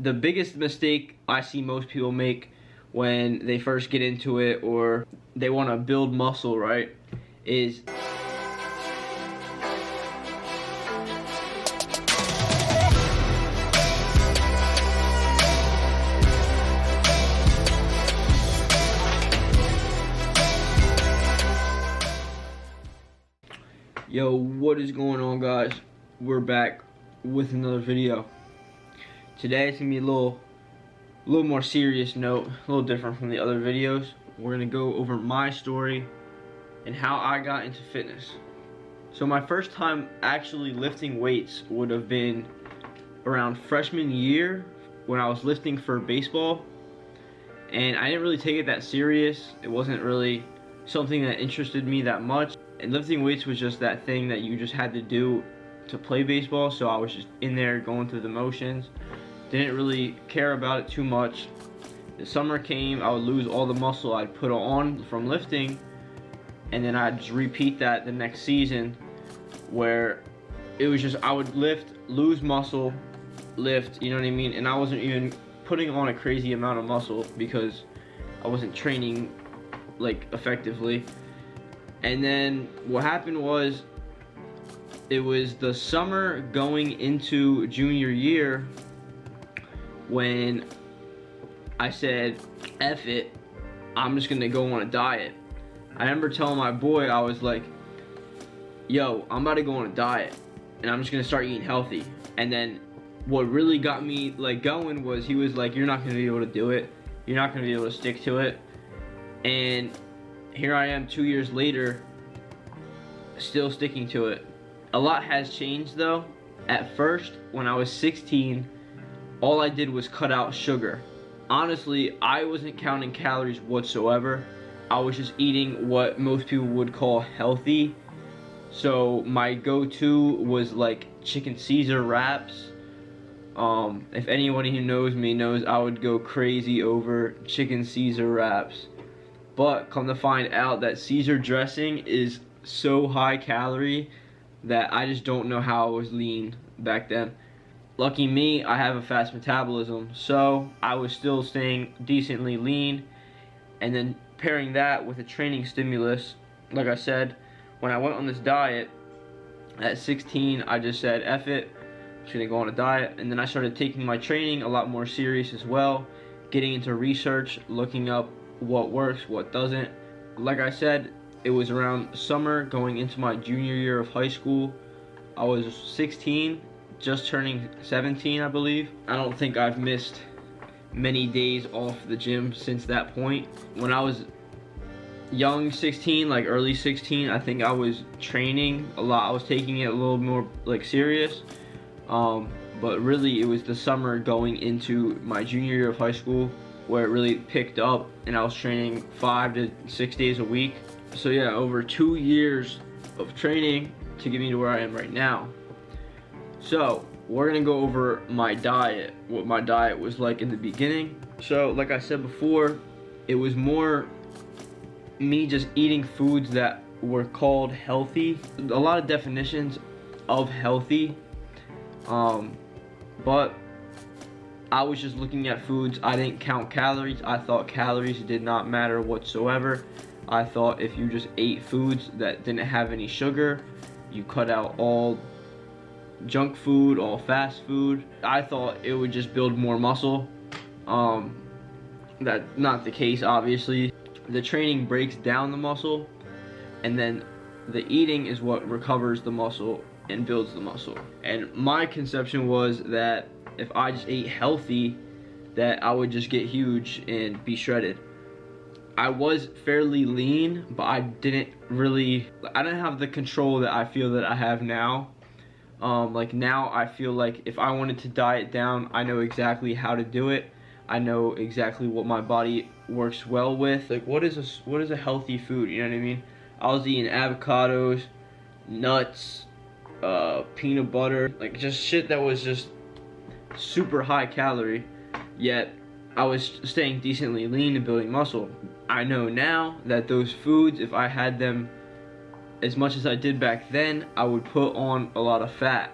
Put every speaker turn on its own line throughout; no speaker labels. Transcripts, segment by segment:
The biggest mistake I see most people make when they first get into it or they want to build muscle, right, is yo, what is going on, guys? We're back with another video. Today it's gonna be a little more serious note, a little different from the other videos. We're gonna go over my story and how I got into fitness. So my first time actually lifting weights would have been around freshman year when I was lifting for baseball, and I didn't really take it that serious. It wasn't really something that interested me that much, and lifting weights was just that thing that you just had to do to play baseball. So I was just in there going through the motions, didn't really care about it too much. The summer came, I would lose all the muscle I'd put on from lifting, and then I'd just repeat that the next season, where it was just I would lift, lose muscle, lift, you know what I mean? And I wasn't even putting on a crazy amount of muscle because I wasn't training like effectively. And then what happened was, it was the summer going into junior year when I said, F it, I'm just gonna go on a diet. I remember telling my boy, I was like, yo, I'm about to go on a diet and I'm just gonna start eating healthy. And then what really got me like going was, he was like, you're not gonna be able to do it. You're not gonna be able to stick to it. And here I am 2 years later, still sticking to it. A lot has changed though. At first, when I was 16, all I did was cut out sugar. Honestly, I wasn't counting calories whatsoever. I was just eating what most people would call healthy. So my go-to was like chicken Caesar wraps. If anybody who knows me knows I would go crazy over chicken Caesar wraps. But come to find out that Caesar dressing is so high calorie that I just don't know how I was lean back then. Lucky me, I have a fast metabolism, so I was still staying decently lean. And then pairing that with a training stimulus, like I said, when I went on this diet at 16, I just said, F it, I'm just gonna go on a diet. And then I started taking my training a lot more serious as well, getting into research, looking up what works, what doesn't. Like I said, it was around summer going into my junior year of high school. I was 16, just turning 17, I believe. I don't think I've missed many days off the gym since that point. When I was young 16, like early 16, I think I was training a lot. I was taking it a little more like serious. But really it was the summer going into my junior year of high school where it really picked up, and I was training 5 to 6 days a week. So yeah, over 2 years of training to get me to where I am right now. So we're gonna go over my diet, what my diet was like in the beginning. So like I said before, it was more me just eating foods that were called healthy. A lot of definitions of healthy, but I was just looking at foods. I didn't count calories. I thought calories did not matter whatsoever. I thought if you just ate foods that didn't have any sugar, you cut out all junk food, all fast food, I thought it would just build more muscle. That's not the case, obviously. The training breaks down the muscle, and then the eating is what recovers the muscle and builds the muscle. And my conception was that if I just ate healthy, that I would just get huge and be shredded. I was fairly lean, but I didn't have the control that I feel that I have now. Like now I feel like if I wanted to diet down, I know exactly how to do it. I know exactly what my body works well with. Like what is a healthy food, you know what I mean? I was eating avocados, nuts, peanut butter, like just shit that was just super high calorie, yet I was staying decently lean and building muscle. I know now that those foods, if I had them as much as I did back then, I would put on a lot of fat.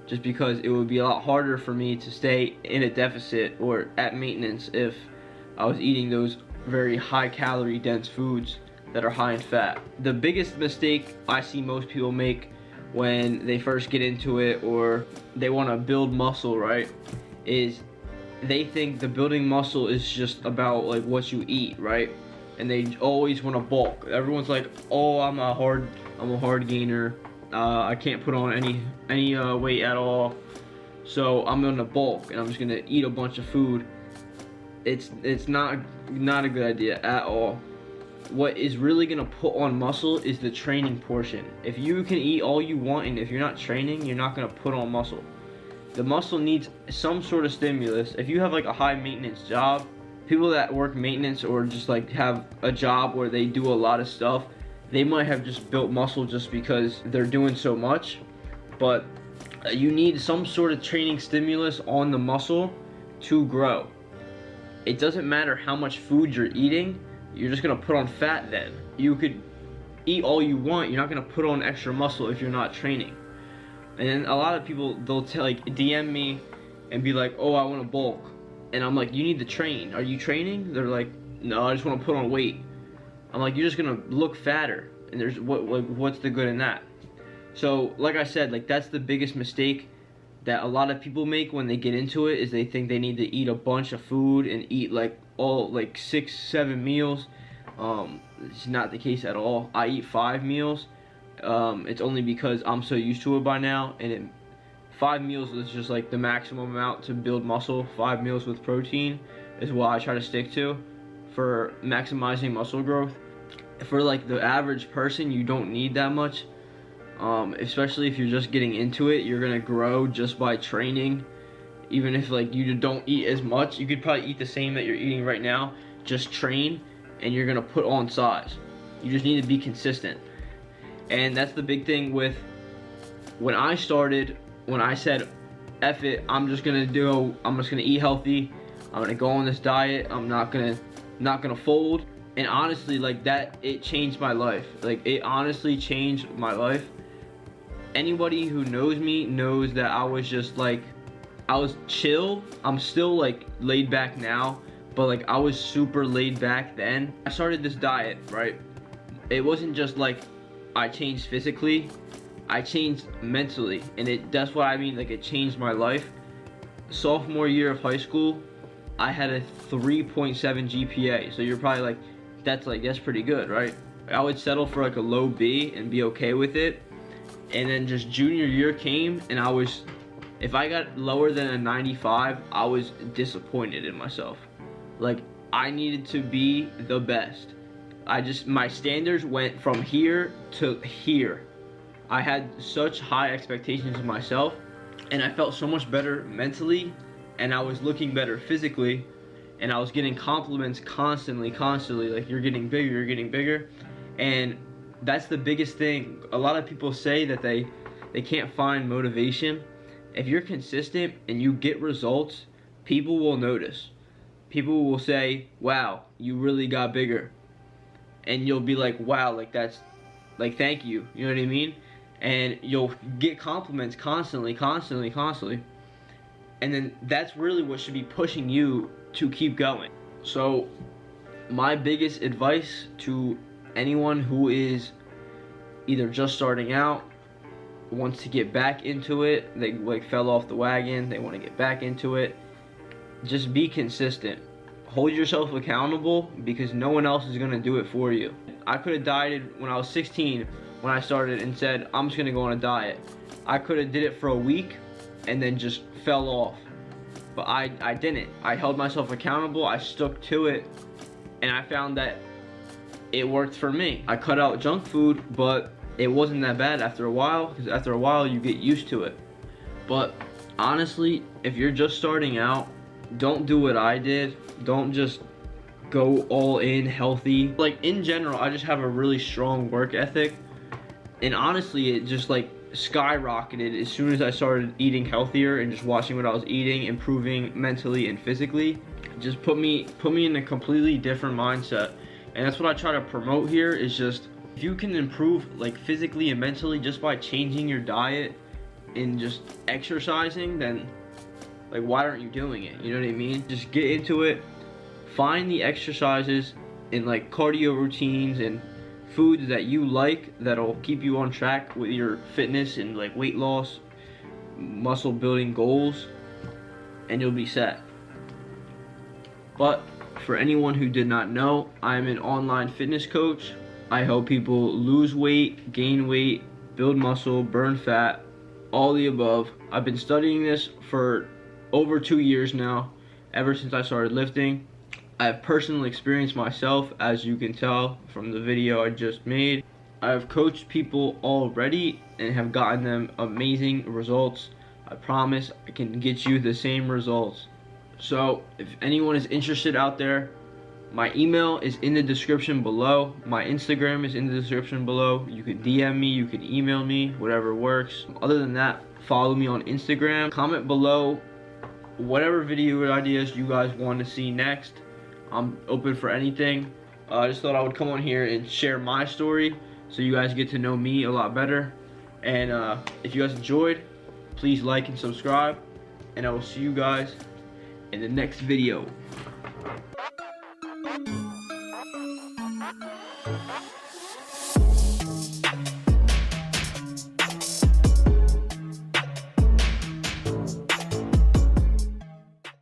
just because it would be a lot harder for me to stay in a deficit or at maintenance if I was eating those very high calorie dense foods that are high in fat. The biggest mistake I see most people make when they first get into it or they want to build muscle, right, is they think the building muscle is just about like what you eat, right? And they always want to bulk. Everyone's like, oh, I'm a hard gainer. I can't put on any weight at all, so I'm gonna bulk and I'm just gonna eat a bunch of food. It's not a good idea at all. What is really gonna put on muscle is the training portion. If you can eat all you want and if you're not training, you're not gonna put on muscle. The muscle needs some sort of stimulus. If you have like a high maintenance job, people that work maintenance or just like have a job where they do a lot of stuff, they might have just built muscle just because they're doing so much, but you need some sort of training stimulus on the muscle to grow. It doesn't matter how much food you're eating, you're just gonna put on fat then. You could eat all you want, you're not gonna put on extra muscle if you're not training. And then a lot of people, they'll DM me and be like, oh, I wanna bulk. And I'm like, you need to train. Are you training? They're like, no, I just wanna put on weight. I'm like, you're just gonna look fatter, and there's what's the good in that? So like I said, like that's the biggest mistake that a lot of people make when they get into it, is they think they need to eat a bunch of food and eat like 6-7 meals. It's not the case at all. I eat 5 meals. It's only because I'm so used to it by now, and 5 meals is just like the maximum amount to build muscle. 5 meals with protein is what I try to stick to for maximizing muscle growth. For like the average person, you don't need that much, especially if you're just getting into it. You're gonna grow just by training. Even if like you don't eat as much, you could probably eat the same that you're eating right now, just train, and you're gonna put on size. You just need to be consistent. And that's the big thing with when I started, when I said, F it, I'm just gonna eat healthy, I'm gonna go on this diet, I'm not gonna fold. And honestly, like that, it changed my life. Like it honestly changed my life. Anybody who knows me knows that I was just like, I was chill. I'm still like laid back now, but like I was super laid back then. I started this diet, right? It wasn't just like I changed physically, I changed mentally, and that's what I mean, like it changed my life. Sophomore year of high school, I had a 3.7 GPA, so you're probably like, that's pretty good, right? I would settle for like a low B and be okay with it. And then just junior year came, and if I got lower than a 95, I was disappointed in myself. Like I needed to be the best. My standards went from here to here. I had such high expectations of myself, and I felt so much better mentally, and I was looking better physically, and I was getting compliments constantly, like you're getting bigger, and that's the biggest thing. A lot of people say that they can't find motivation. If you're consistent and you get results, people will notice. People will say, wow, you really got bigger. And you'll be like, wow, like that's, like thank you, you know what I mean? And you'll get compliments constantly. And then that's really what should be pushing you to keep going. So my biggest advice to anyone who is either just starting out, wants to get back into it, they like fell off the wagon, they want to get back into it, just be consistent. Hold yourself accountable, because no one else is going to do it for you. I could have dieted when I was 16 when I started and said, I'm just going to go on a diet. I could have did it for a week and then just fell off. But I didn't. I held myself accountable, I stuck to it, and I found that it worked for me. I cut out junk food, but it wasn't that bad after a while, because after a while you get used to it. But honestly, if you're just starting out, don't do what I did. Don't just go all in healthy. Like in general, I just have a really strong work ethic, and honestly it just like skyrocketed as soon as I started eating healthier and just watching what I was eating, improving mentally and physically. Just put me in a completely different mindset. And that's what I try to promote here, is just if you can improve like physically and mentally just by changing your diet, in just exercising, then like why aren't you doing it? You know what I mean? Just get into it. Find the exercises and like cardio routines and foods that you like that'll keep you on track with your fitness and like weight loss, muscle building goals, and you'll be set. But for anyone who did not know, I'm an online fitness coach. I help people lose weight, gain weight, build muscle, burn fat, all the above. I've been studying this for over 2 years now, ever since I started lifting. I have personal experience myself, as you can tell from the video I just made. I have coached people already and have gotten them amazing results. I promise I can get you the same results. So if anyone is interested out there, my email is in the description below. My Instagram is in the description below. You can DM me, you can email me, whatever works. Other than that, follow me on Instagram. Comment below whatever video ideas you guys want to see next. I'm open for anything. I just thought I would come on here and share my story so you guys get to know me a lot better. And if you guys enjoyed, please like and subscribe. And I will see you guys in the next video.